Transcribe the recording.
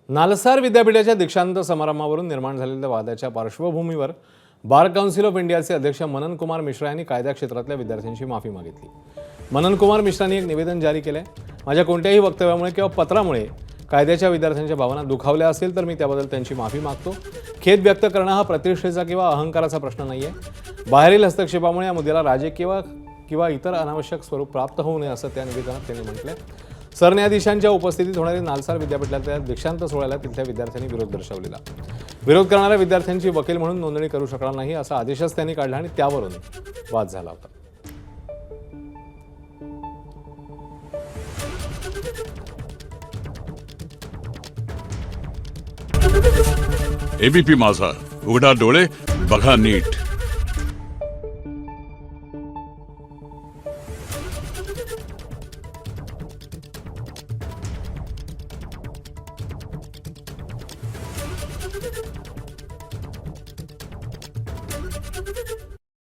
नालसार विद्यापीठाच्या दीक्षांत समारंभावरून निर्माण झालेल्या वादाच्या पार्श्वभूमीवर बार काउन्सिल ऑफ इंडियाचे अध्यक्ष मनन कुमार मिश्रा यांनी कायदा क्षेत्रातल्या विद्यार्थ्यांची माफी मागितली। मनन कुमार मिश्रांनी एक निवेदन जारी केले। माझ्या कोणत्याही वक्तव्यामुळे किंवा पत्रामुळे कायद्याच्या विद्यार्थ्यांच्या भावना दुखावल्या असतील तर मी त्याबद्दल त्यांची माफी मागतो। खेद व्यक्त करणं हा प्रतिष्ठेचा किंवा अहंकाराचा प्रश्न नाहीये। बाहेरील हस्तक्षेपामुळे या मुद्द्याला राजकीय किंवा इतर अनावश्यक स्वरूप प्राप्त होऊ नये असं त्या निवेदनात त्यांनी म्हटलंय। सरन्यायाधीशांच्या उपस्थितीत होणारी नालसार विद्यापीठातल्या दीक्षांत सोहळ्याला तिथल्या विद्यार्थ्यांनी विरोध दर्शवलेला। विरोध करणाऱ्या विद्यार्थ्यांची वकील म्हणून नोंदणी करू शकणार नाही असा आदेशच त्यांनी काढला आणि त्यावरून वाद झाला होता। एबीपी माझा, उघडा डोळे बघा नीट।